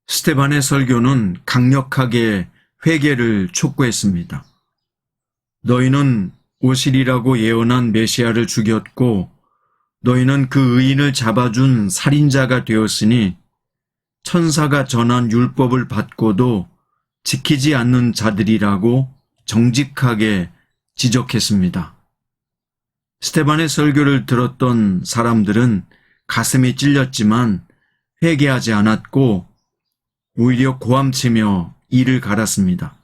스데반의 설교는 강력하게 회개를 촉구했습니다. 너희는 오시리라고 예언한 메시아를 죽였고 너희는 그 의인을 잡아준 살인자가 되었으니 천사가 전한 율법을 받고도 지키지 않는 자들이라고 정직하게 지적했습니다. 스데반의 설교를 들었던 사람들은 가슴이 찔렸지만 회개하지 않았고 오히려 고함치며 이를 갈았습니다.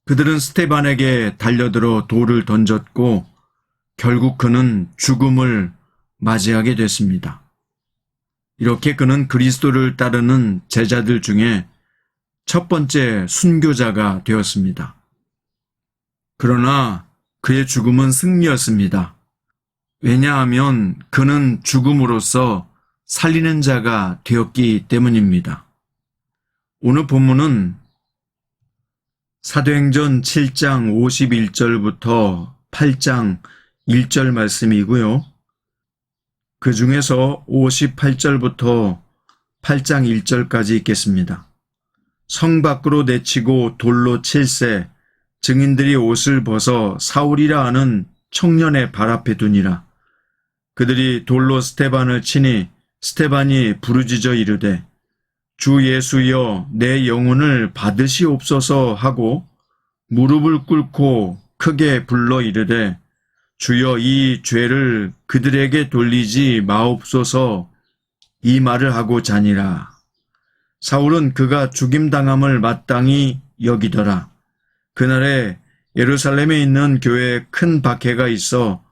그들은 스데반에게 달려들어 돌을 던졌고 결국 그는 죽음을 맞이하게 됐습니다. 이렇게 그는 그리스도를 따르는 제자들 중에 첫 번째 순교자가 되었습니다. 그러나 그의 죽음은 승리였습니다. 왜냐하면 그는 죽음으로써 살리는 자가 되었기 때문입니다. 오늘 본문은 사도행전 7장 51절부터 8장 1절 말씀이고요. 그 중에서 58절부터 8장 1절까지 읽겠습니다. 성 밖으로 내치고 돌로 칠세 증인들이 옷을 벗어 사울이라 하는 청년의 발 앞에 두니라. 그들이 돌로 스데반을 치니 스데반이 부르짖어 이르되 주 예수여 내 영혼을 받으시옵소서 하고 무릎을 꿇고 크게 불러 이르되 주여 이 죄를 그들에게 돌리지 마옵소서 이 말을 하고 자니라. 사울은 그가 죽임당함을 마땅히 여기더라. 그날에 예루살렘에 있는 교회에 큰 박해가 있어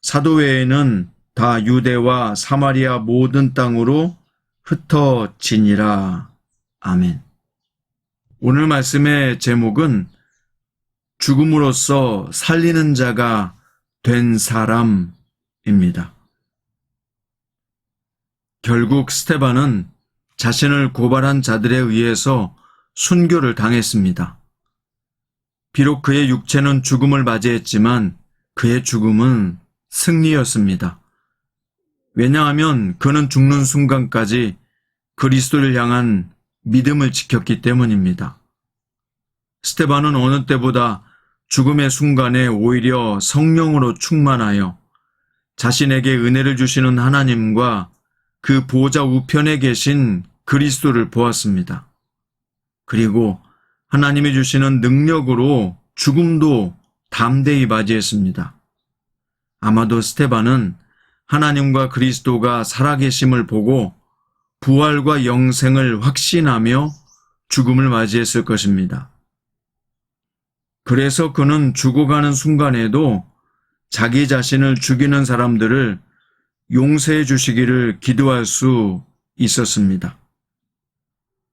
사도 외에는 다 유대와 사마리아 모든 땅으로 흩어지니라. 아멘. 오늘 말씀의 제목은 죽음으로써 살리는 자가 된 사람입니다. 결국 스데반은 자신을 고발한 자들에 의해서 순교를 당했습니다. 비록 그의 육체는 죽음을 맞이했지만 그의 죽음은 승리였습니다. 왜냐하면 그는 죽는 순간까지 그리스도를 향한 믿음을 지켰기 때문입니다. 스데반은 어느 때보다 죽음의 순간에 오히려 성령으로 충만하여 자신에게 은혜를 주시는 하나님과 그 보좌 우편에 계신 그리스도를 보았습니다. 그리고 하나님이 주시는 능력으로 죽음도 담대히 맞이했습니다. 아마도 스데반은 하나님과 그리스도가 살아계심을 보고 부활과 영생을 확신하며 죽음을 맞이했을 것입니다. 그래서 그는 죽어가는 순간에도 자기 자신을 죽이는 사람들을 용서해 주시기를 기도할 수 있었습니다.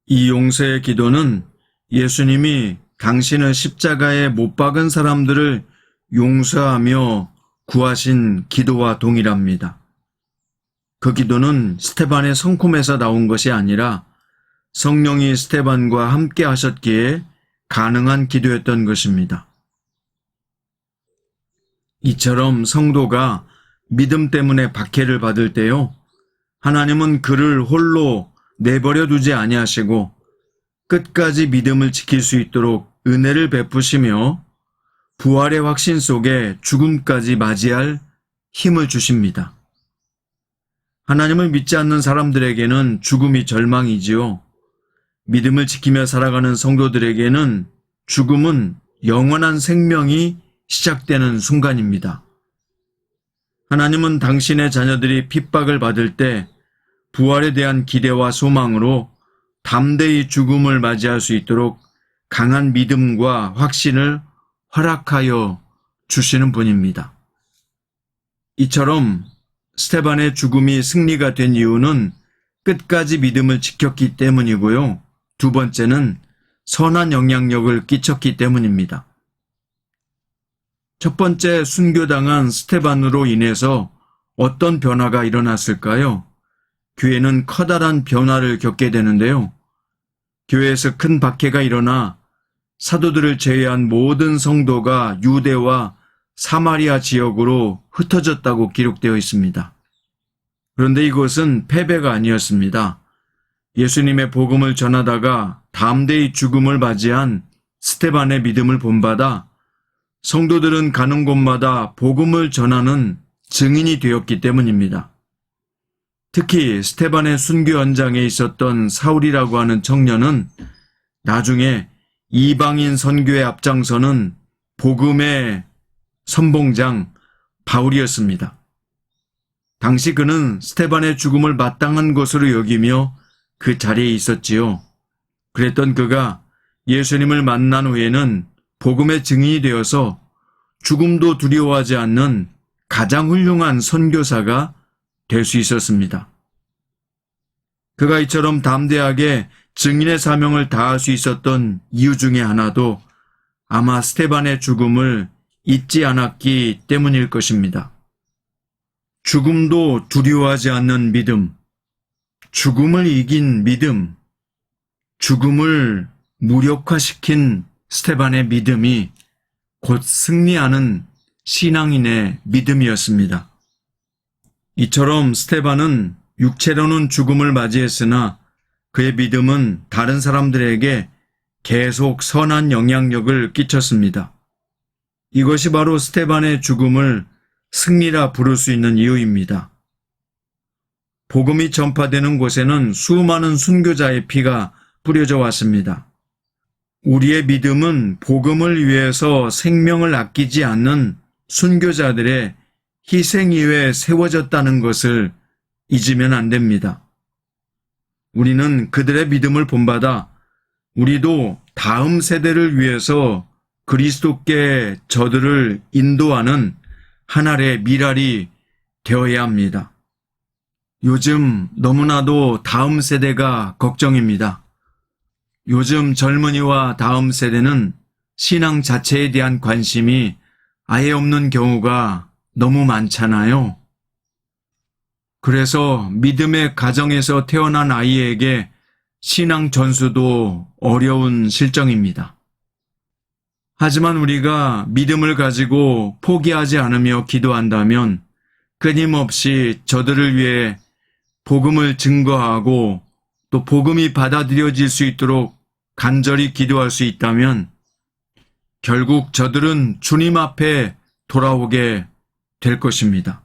이 용서의 기도는 예수님이 당신을 십자가에 못 박은 사람들을 용서하며 구하신 기도와 동일합니다. 그 기도는 스데반의 성품에서 나온 것이 아니라 성령이 스데반과 함께 하셨기에 가능한 기도였던 것입니다. 이처럼 성도가 믿음 때문에 박해를 받을 때요, 하나님은 그를 홀로 내버려 두지 아니하시고 끝까지 믿음을 지킬 수 있도록 은혜를 베푸시며 부활의 확신 속에 죽음까지 맞이할 힘을 주십니다. 하나님을 믿지 않는 사람들에게는 죽음이 절망이지요. 믿음을 지키며 살아가는 성도들에게는 죽음은 영원한 생명이 시작되는 순간입니다. 하나님은 당신의 자녀들이 핍박을 받을 때 부활에 대한 기대와 소망으로 담대히 죽음을 맞이할 수 있도록 강한 믿음과 확신을 허락하여 주시는 분입니다. 이처럼 스데반의 죽음이 승리가 된 이유는 끝까지 믿음을 지켰기 때문이고요. 두 번째는 선한 영향력을 끼쳤기 때문입니다. 첫 번째 순교당한 스데반으로 인해서 어떤 변화가 일어났을까요? 교회는 커다란 변화를 겪게 되는데요. 교회에서 큰 박해가 일어나 사도들을 제외한 모든 성도가 유대와 사마리아 지역으로 흩어졌다고 기록되어 있습니다. 그런데 이것은 패배가 아니었습니다. 예수님의 복음을 전하다가 담대히 죽음을 맞이한 스데반의 믿음을 본받아 성도들은 가는 곳마다 복음을 전하는 증인이 되었기 때문입니다. 특히 스데반의 순교 현장에 있었던 사울이라고 하는 청년은 나중에 이방인 선교에 앞장서는 복음의 선봉장 바울이었습니다. 당시 그는 스데반의 죽음을 마땅한 것으로 여기며 그 자리에 있었지요. 그랬던 그가 예수님을 만난 후에는 복음의 증인이 되어서 죽음도 두려워하지 않는 가장 훌륭한 선교사가 될 수 있었습니다. 그가 이처럼 담대하게 증인의 사명을 다할 수 있었던 이유 중에 하나도 아마 스데반의 죽음을 잊지 않았기 때문일 것입니다. 죽음도 두려워하지 않는 믿음, 죽음을 이긴 믿음, 죽음을 무력화시킨 스데반의 믿음이 곧 승리하는 신앙인의 믿음이었습니다. 이처럼 스데반은 육체로는 죽음을 맞이했으나 그의 믿음은 다른 사람들에게 계속 선한 영향력을 끼쳤습니다. 이것이 바로 스데반의 죽음을 승리라 부를 수 있는 이유입니다. 복음이 전파되는 곳에는 수많은 순교자의 피가 뿌려져 왔습니다. 우리의 믿음은 복음을 위해서 생명을 아끼지 않는 순교자들의 희생 위에 세워졌다는 것을 잊으면 안 됩니다. 우리는 그들의 믿음을 본받아 우리도 다음 세대를 위해서 그리스도께 저들을 인도하는 하나의 미랄이 되어야 합니다. 요즘 너무나도 다음 세대가 걱정입니다. 요즘 젊은이와 다음 세대는 신앙 자체에 대한 관심이 아예 없는 경우가 너무 많잖아요. 그래서 믿음의 가정에서 태어난 아이에게 신앙 전수도 어려운 실정입니다. 하지만 우리가 믿음을 가지고 포기하지 않으며 기도한다면 끊임없이 저들을 위해 복음을 증거하고 또 복음이 받아들여질 수 있도록 간절히 기도할 수 있다면 결국 저들은 주님 앞에 돌아오게 될 것입니다.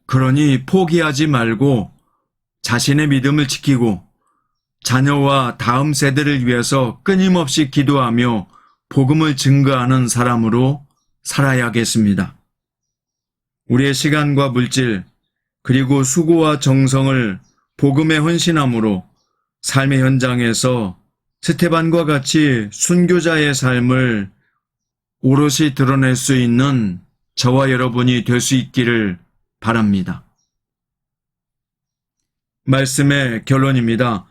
그러니 포기하지 말고 자신의 믿음을 지키고 자녀와 다음 세대를 위해서 끊임없이 기도하며 복음을 증거하는 사람으로 살아야겠습니다. 우리의 시간과 물질 그리고 수고와 정성을 복음에 헌신함으로 삶의 현장에서 스데반과 같이 순교자의 삶을 오롯이 드러낼 수 있는 저와 여러분이 될 수 있기를 바랍니다. 말씀의 결론입니다.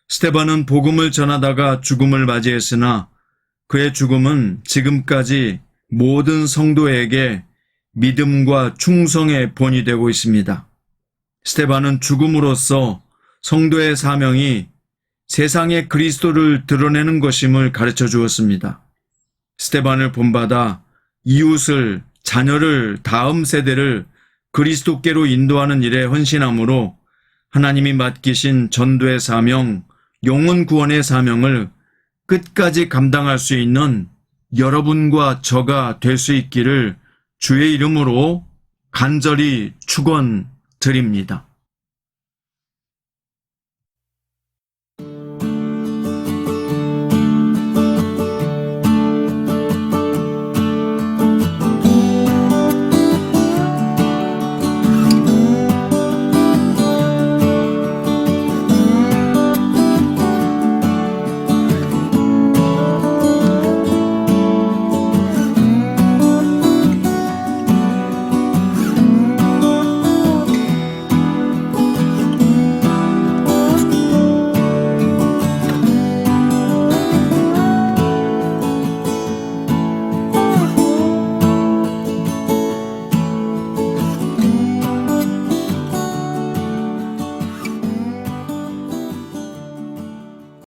스데반은 복음을 전하다가 죽음을 맞이했으나 그의 죽음은 지금까지 모든 성도에게 믿음과 충성의 본이 되고 있습니다. 스데반은 죽음으로써 성도의 사명이 세상에 그리스도를 드러내는 것임을 가르쳐 주었습니다. 스데반을 본받아 이웃을, 자녀를, 다음 세대를 그리스도께로 인도하는 일에 헌신함으로 하나님이 맡기신 전도의 사명, 영혼 구원의 사명을 끝까지 감당할 수 있는 여러분과 저가 될 수 있기를 주의 이름으로 간절히 축원드립니다.